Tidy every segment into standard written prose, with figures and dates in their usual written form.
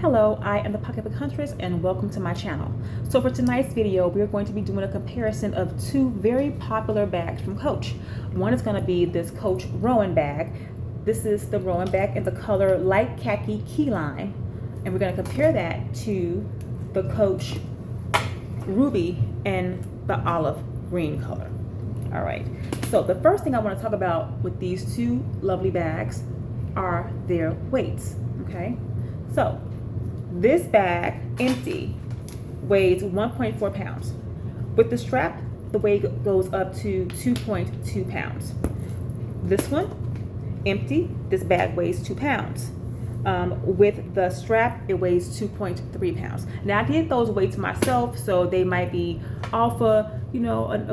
Hello, I am the Pocketbook Huntress and welcome to my channel. So for tonight's video, we're going to be doing a comparison of two very popular bags from Coach. One is going to be this Coach Rowan bag. This is the Rowan bag in the color light khaki key lime. And we're going to compare that to the Coach Ruby in the olive green color. All right, so the first thing I want to talk about with these two lovely bags are their weights, okay? So this bag, empty, weighs 1.4 pounds. With the strap, the weight goes up to 2.2 pounds. This one, empty, this bag weighs 2 pounds. With the strap, it weighs 2.3 pounds. Now I did those weights myself, so they might be off a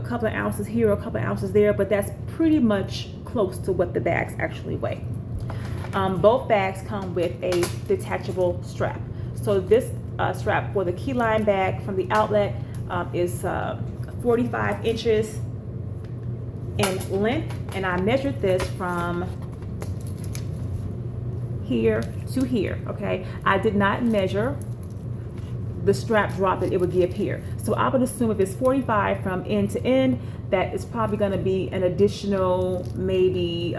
couple of ounces here or a couple of ounces there, but that's pretty much close to what the bags actually weigh. Both bags come with a detachable strap. So this strap for the key lime bag from the outlet is 45 inches in length, and I measured this from here to here, okay? I did not measure the strap drop that it would give here. So I would assume if it's 45 from end to end, that is probably gonna be an additional maybe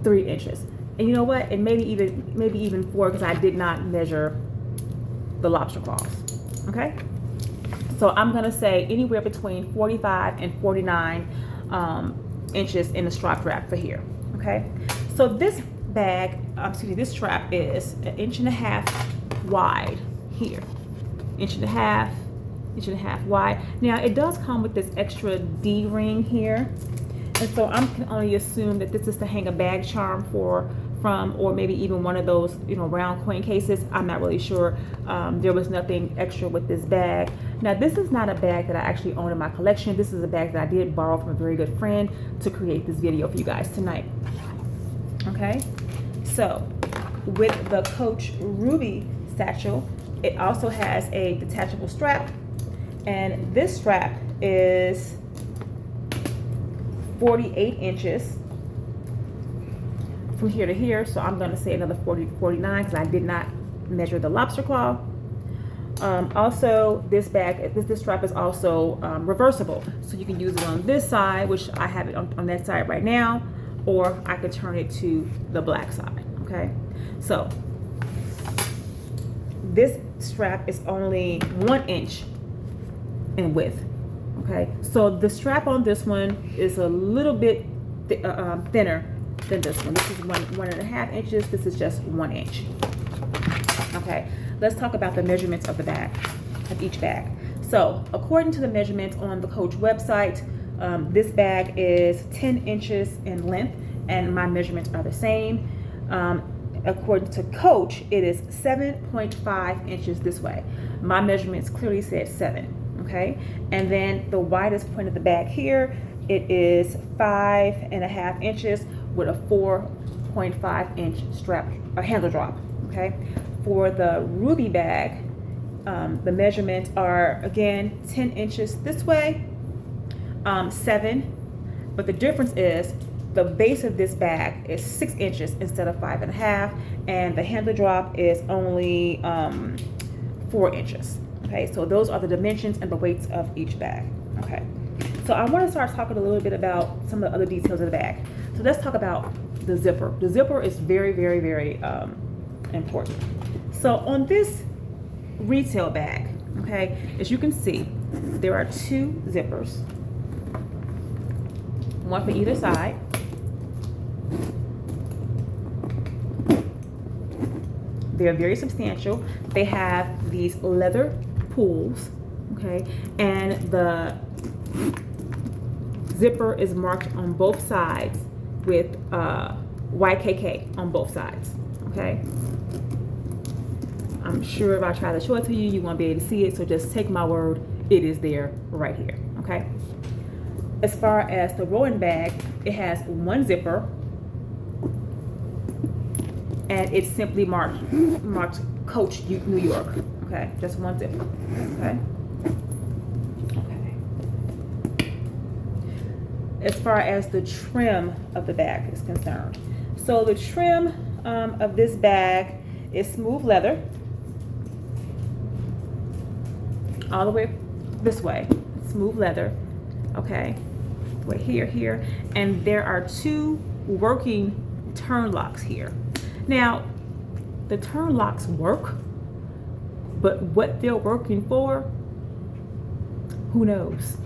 3 inches. And you know what? And maybe even 4, because I did not measure the lobster claws. Okay? So I'm gonna say anywhere between 45 and 49 inches in the strap wrap for here. Okay? So this bag, this strap is 1.5 inches wide here. 1.5 inches wide. Now it does come with this extra D ring here. And so I can only assume that this is to hang a bag charm from, or maybe even one of those, round coin cases. I'm not really sure. There was nothing extra with this bag. Now, this is not a bag that I actually own in my collection. This is a bag that I did borrow from a very good friend to create this video for you guys tonight. Okay, so with the Coach Ruby satchel, it also has a detachable strap, and this strap is 48 inches from here to here, so I'm going to say another 49 because I did not measure the lobster claw. Also, this strap is also reversible, so you can use it on this side, which I have it on that side right now, or I could turn it to the black side. Okay, so this strap is only 1 inch in width. Okay, so the strap on this one is a little bit thinner than this one. This is 1.5 inches. This is just 1 inch. Okay, let's talk about the measurements of the bag, of each bag. So according to the measurements on the Coach website, this bag is 10 inches in length, and my measurements are the same. According to Coach, it is 7.5 inches this way. My measurements clearly said 7. Okay, and then the widest point of the bag here, it is 5.5 inches with a 4.5 inch strap or handle drop. Okay, for the Ruby bag, the measurements are again 10 inches this way, 7, but the difference is the base of this bag is 6 inches instead of 5.5, and the handle drop is only 4 inches. Okay, so those are the dimensions and the weights of each bag. Okay, so I want to start talking a little bit about some of the other details of the bag. So let's talk about the zipper. The zipper is very, very, very important. So on this retail bag, okay, as you can see, there are 2 zippers, one for either side. They're very substantial. They have these leather pulls, okay, and the zipper is marked on both sides with YKK on both sides. Okay, I'm sure if I try to show it to you, you won't be able to see it, so just take my word, it is there right here. Okay, as far as the Rowan bag, it has 1 zipper, and it's simply marked Coach New York. Okay, just 1 zipper. Okay. Okay. As far as the trim of the bag is concerned, so the trim of this bag is smooth leather, all the way this way, smooth leather, okay, right here, and there are 2 working turn locks here. Now, the turn locks work, but what they're working for, who knows?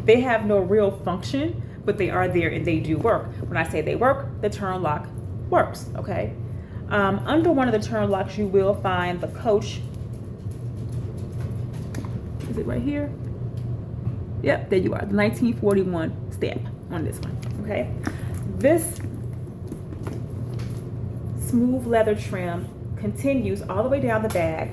They have no real function, but they are there and they do work. When I say they work, the turn lock works, okay? Under one of the turn locks, you will find the Coach. Is it right here? Yep, there you are, the 1941 stamp on this one, okay? This smooth leather trim continues all the way down the bag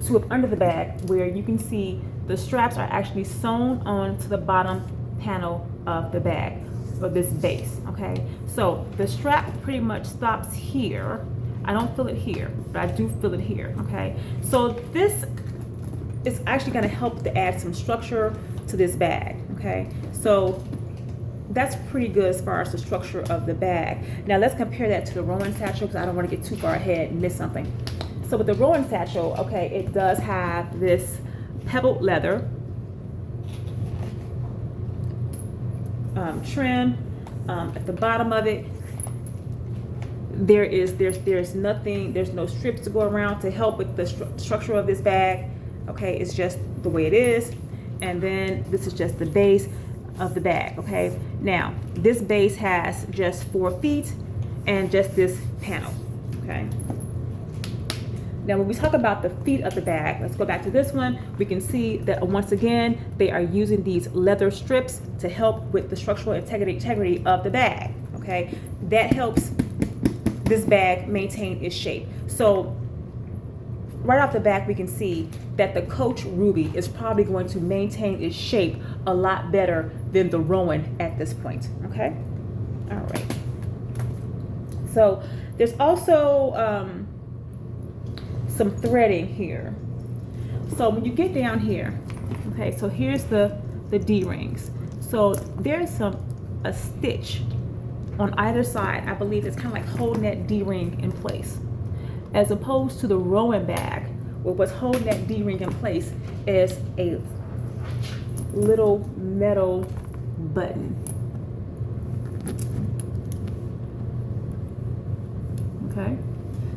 to up under the bag, where you can see the straps are actually sewn onto the bottom panel of the bag, of this base, okay? So the strap pretty much stops here. I don't feel it here, but I do feel it here, okay? So this is actually gonna help to add some structure to this bag, okay? So that's pretty good as far as the structure of the bag. Now let's compare that to the Rowan satchel, because I don't want to get too far ahead and miss something. So with the Rowan satchel, okay, it does have this pebbled leather trim. At the bottom of it, there's nothing, there's no strips to go around to help with the structure of this bag. Okay, it's just the way it is. And then this is just the base of the bag, okay? Now, this base has just 4 feet and just this panel, okay? Now, when we talk about the feet of the bag, let's go back to this one. We can see that once again, they are using these leather strips to help with the structural integrity of the bag, okay? That helps this bag maintain its shape. So right off the back, we can see that the Coach Ruby is probably going to maintain its shape a lot better than the Rowan at this point, okay? All right. So there's also some threading here. So when you get down here, okay, so here's the D-rings. So there's a stitch on either side. I believe it's kind of like holding that D-ring in place, as opposed to the Rowan bag, where what's holding that D-ring in place is a little metal button. Okay,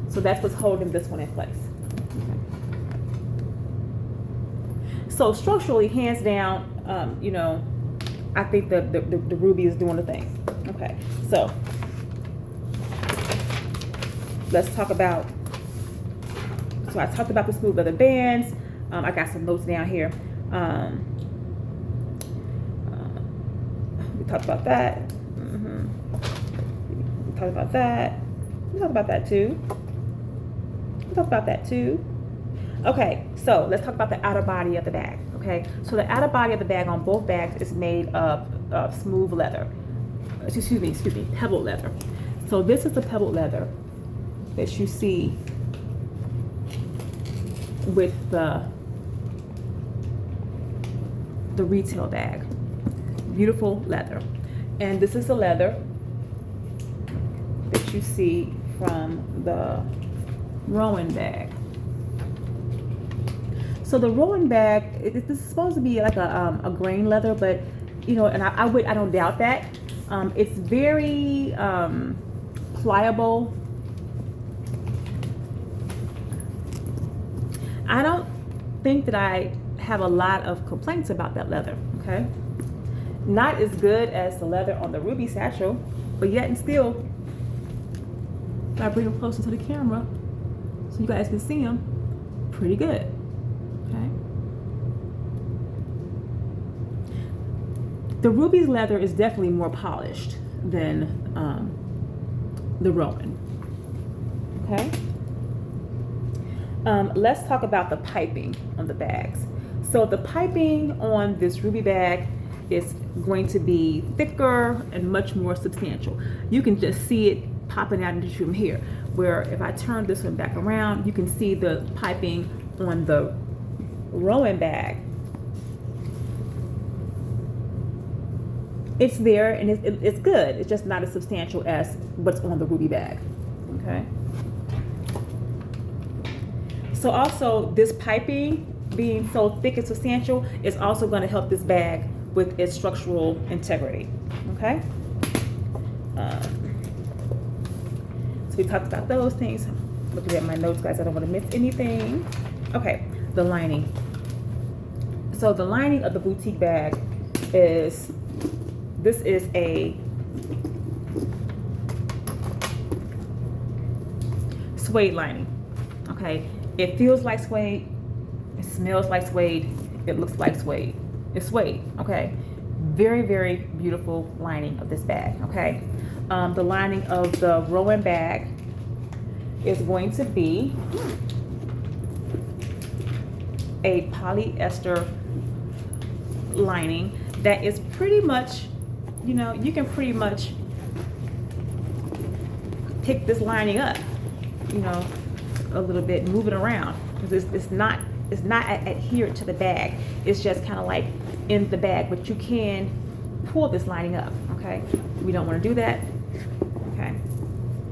so that's what's holding this one in place. Okay. So structurally, hands down, you know, I think the Ruby is doing the thing. Okay, so let's talk about. So I talked about the smooth leather bands. I got some notes down here. We talked about that. We talked about that. We talked about that too. We talked about that too. Okay, so let's talk about the outer body of the bag. Okay, so the outer body of the bag on both bags is made of smooth leather. Excuse me, pebbled leather. So this is the pebbled leather that you see with the retail bag. Beautiful leather. And this is the leather that you see from the Rowan bag. So the Rowan bag, this is supposed to be like a grain leather, but you know, and I don't doubt that. It's very pliable. I don't think that I have a lot of complaints about that leather, okay? Not as good as the leather on the Ruby satchel, but yet and still, if I bring them closer to the camera so you guys can see them, pretty good, okay? The Ruby's leather is definitely more polished than the Rowan, okay? Let's talk about the piping on the bags. So the piping on this Ruby bag is going to be thicker and much more substantial. You can just see it popping out into from here, where if I turn this one back around, you can see the piping on the Rowan bag it's there and it's good. It's just not as substantial as what's on the Ruby bag. Okay. So also this piping being so thick and substantial is also going to help this bag with its structural integrity. Okay. So we talked about those things. Looking at my notes, guys, I don't want to miss anything. Okay, the lining. So the lining of the boutique bag is, this is a suede lining. Okay, it feels like suede, it smells like suede, it looks like suede. It's suede. Okay, very, very beautiful lining of this bag. Okay, the lining of the Rowan bag is going to be a polyester lining that is pretty much, you know, you can pretty much pick this lining up, you know, a little bit, move it around, because it's not adhered to the bag. It's just kind of like in the bag, but you can pull this lining up. Okay, we don't want to do that. Okay,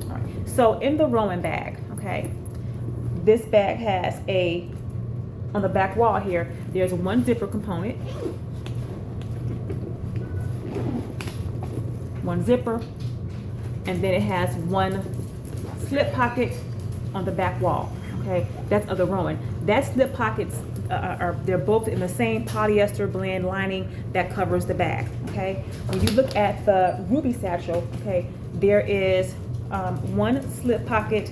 all right. So in the Rowan bag, okay, this bag has a, on the back wall here, there's one zipper component, one zipper, and then it has one slip pocket on the back wall. Okay, that's of the Rowan. That slip pockets they're both in the same polyester blend lining that covers the bag. Okay, when you look at the Ruby satchel, okay, there is one slip pocket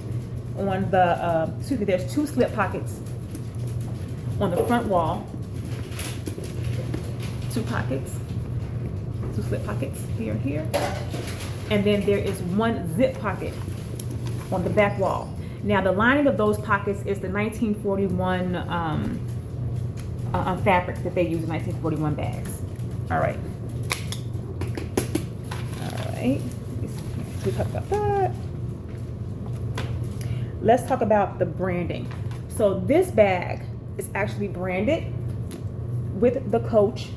on the excuse me, there's two slip pockets on the front wall, two slip pockets here and here, and then there is one zip pocket on the back wall. Now the lining of those pockets is the 1941 fabric that they use in 1941 bags. All right. We talked about that. Let's talk about the branding. So this bag is actually branded with the Coach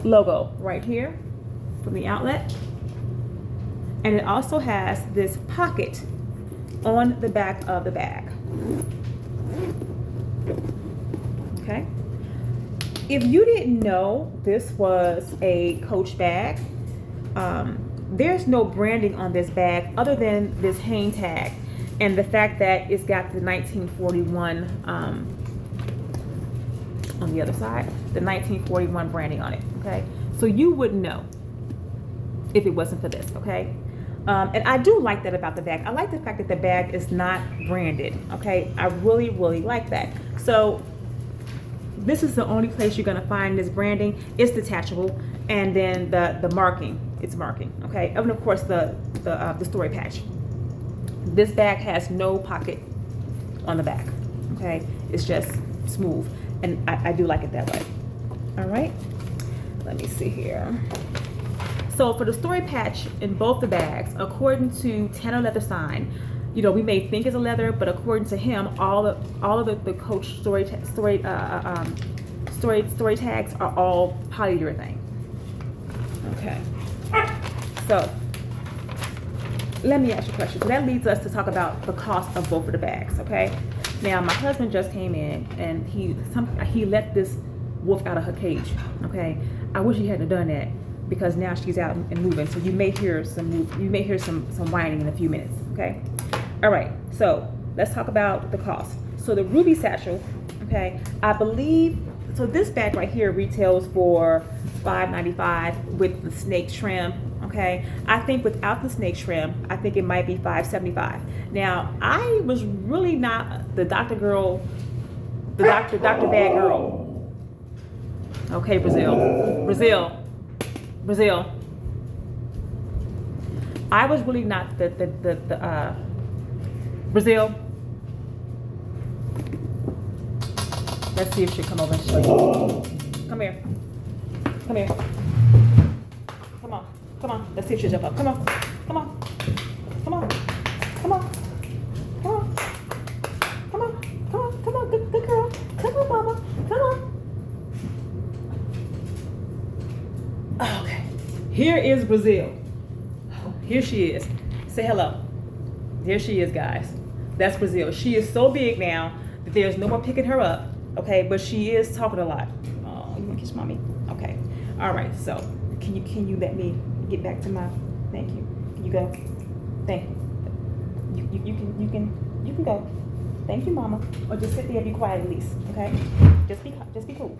logo right here from the outlet, and it also has this pocket on the back of the bag. Okay, if you didn't know this was a Coach bag, there's no branding on this bag other than this hang tag and the fact that it's got the 1941 on the other side, the 1941 branding on it. Okay, so you wouldn't know if it wasn't for this. Okay, and I do like that about the bag. I like the fact that the bag is not branded. Okay, I really, really like that. So this is the only place you're gonna find this branding. It's detachable, and then the marking, it's marking. Okay, and of course the story patch. This bag has no pocket on the back. Okay, it's just smooth, and I do like it that way. All right, let me see here. So for the story patch in both the bags, according to Tanner Leather Sign, you know, we may think it's a leather, but according to him, all of the Coach story tags are all polyurethane. Okay, so let me ask you a question. So that leads us to talk about the cost of both of the bags. Okay, now my husband just came in and he let this wolf out of her cage. Okay, I wish he hadn't done that, because now she's out and moving. So you may hear some whining in a few minutes. Okay. All right. So let's talk about the cost. So the Ruby satchel, okay, I believe, so this bag right here retails for $5.95 with the snake trim. Okay. I think without the snake trim, I think it might be $5.75. Now I was really not the Dr. Bag girl. Okay, Brazil. I was really not the Brazil. Let's see if she'll come over and show you. Come here. Come here. Come on. Come on. Let's see if she'll jump up. Come on. Come on. Come on. Come on. Come on. Come on. Come on. Come on. Good girl. Come on, mama. Come on. Okay. here is Brazil. Here she is. Say hello. There she is, guys. That's Brazil. She is so big now that there's no more picking her up. Okay, but she is talking a lot. Oh, you want to kiss mommy? Okay. All right. So can you let me get back to my? Thank you. Can you go? Thank you. You can go. Thank you, mama. Or just sit there and be quiet at least. Okay. Just be cool.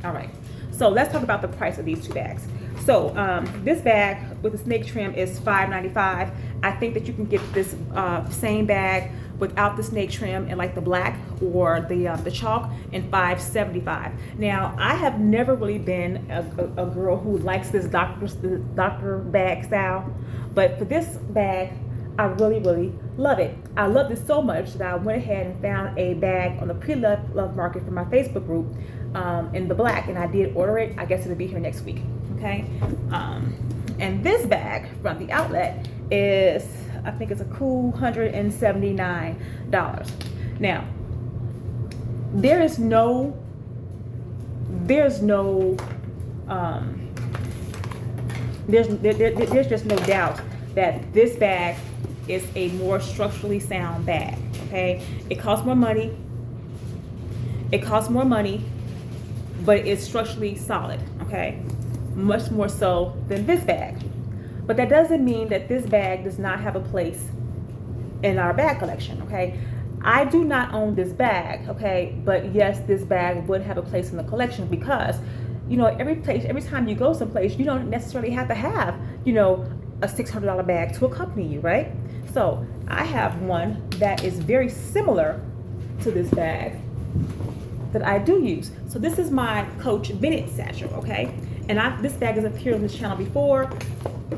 All right. So let's talk about the price of these two bags. So this bag with the snake trim is $5.95. I think that you can get this same bag without the snake trim and like the black or the chalk in $5.75. Now I have never really been a girl who likes this doctor bag style, but for this bag I really love it. I love this so much that I went ahead and found a bag on the pre-love market for my Facebook group in the black, and I did order it. I guess it'll be here next week. Okay, and this bag from the outlet is, I think it's a cool $179. Now there's just no doubt that this bag is a more structurally sound bag. Okay, it costs more money. But it's structurally solid. Okay, much more so than this bag. But that doesn't mean that this bag does not have a place in our bag collection. Okay, I do not own this bag. Okay, but yes, this bag would have a place in the collection because, you know, every time you go someplace, you don't necessarily have to have, you know, a $600 bag to accompany you, right? So I have one that is very similar to this bag that I do use. So this is my Coach Bennett satchel, okay? And this bag has appeared on this channel before,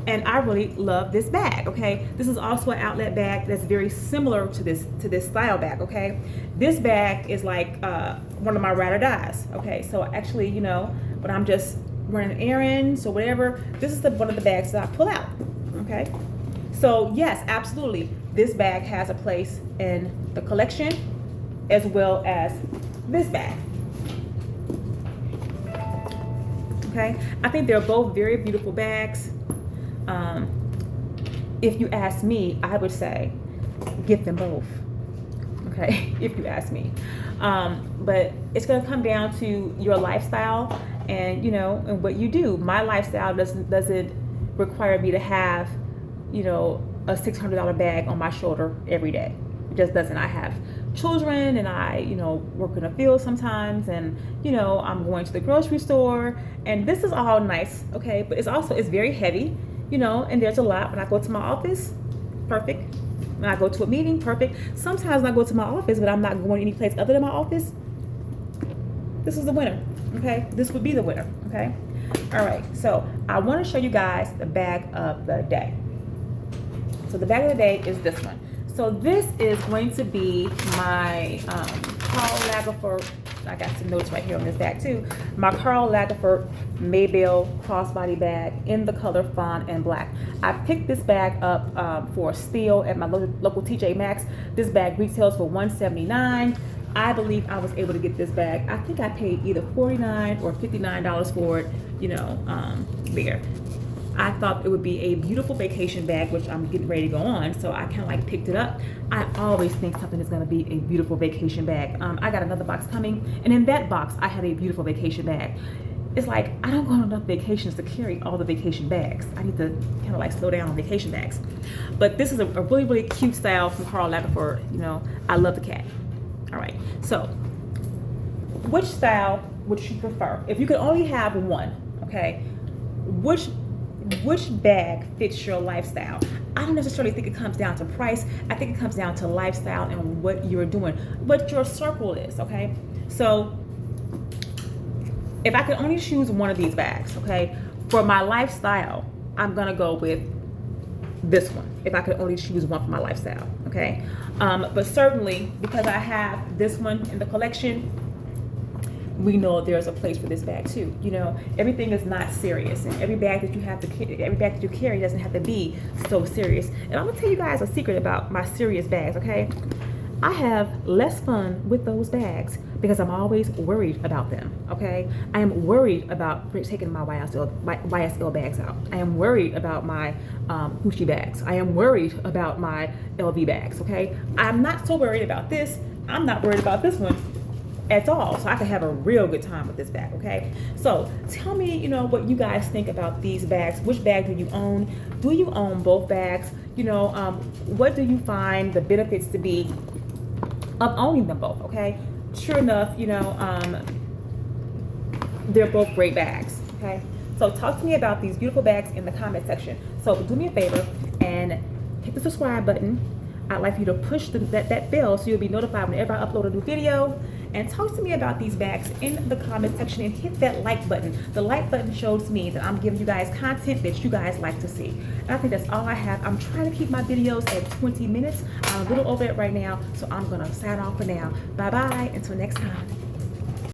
and I really love this bag, okay? This is also an outlet bag that's very similar to this style bag, okay? This bag is like one of my ride or dies, okay? So actually, you know, when I'm just running errands or whatever, this is one of the bags that I pull out, okay? So yes, absolutely, this bag has a place in the collection as well as this bag. Okay, I think they're both very beautiful bags. If you ask me, I would say get them both. Okay, if you ask me, but it's going to come down to your lifestyle and, you know, and what you do. My lifestyle doesn't require me to have, you know, a $600 bag on my shoulder every day. It just doesn't. I have children and I, you know, work in a field sometimes, and, you know, I'm going to the grocery store, and this is all nice, okay, but it's very heavy, you know, and there's a lot. When I go to my office, perfect. When I go to a meeting, perfect. Sometimes when I go to my office, but I'm not going any place other than my office, this is the winner, okay? This would be the winner, okay? All right, so I want to show you guys the bag of the day. So the bag of the day is this one. So this is going to be my Karl Lagerfeld. I got some notes right here on this bag too. My Karl Lagerfeld Maybelle crossbody bag in the color fawn and black. I picked this bag up for a steal at my local TJ Maxx. This bag retails for $179. I believe I was able to get this bag. I think I paid either $49 or $59 for it, you know, there. I thought it would be a beautiful vacation bag, which I'm getting ready to go on, so I kind of like picked it up. I always think something is going to be a beautiful vacation bag. I got another box coming, and in that box I have a beautiful vacation bag. It's like I don't go on enough vacations to carry all the vacation bags. I need to kind of like slow down on vacation bags. But this is a really cute style from Karl Lagerfeld. You know, I love the cat. All right, so which style would you prefer? If you could only have one, okay, which bag fits your lifestyle? I don't necessarily think it comes down to price. I think it comes down to lifestyle and what you're doing, what your circle is, okay? So if I could only choose one of these bags, okay, for my lifestyle, I'm gonna go with this one. If I could only choose one for my lifestyle, okay? But certainly, because I have this one in the collection, we know there's a place for this bag too. You know, everything is not serious, and every bag that you carry doesn't have to be so serious. And I'm gonna tell you guys a secret about my serious bags, okay? I have less fun with those bags because I'm always worried about them, okay? I am worried about taking my YSL bags out. I am worried about my Gucci bags. I am worried about my LV bags, okay? I'm not so worried about this. I'm not worried about this one at all, so I can have a real good time with this bag, okay? So tell me, what you guys think about these bags. Which bag do you own? Do you own both bags? What do you find the benefits to be of owning them both, okay? Sure enough, they're both great bags, okay? So talk to me about these beautiful bags in the comment section. So do me a favor and hit the subscribe button. I'd like for you to push that bell so you'll be notified whenever I upload a new video. And talk to me about these bags in the comment section and hit that like button. The like button shows me that I'm giving you guys content that you guys like to see. And I think that's all I have. I'm trying to keep my videos at 20 minutes. I'm a little over it right now, so I'm gonna sign off for now. Bye-bye, until next time.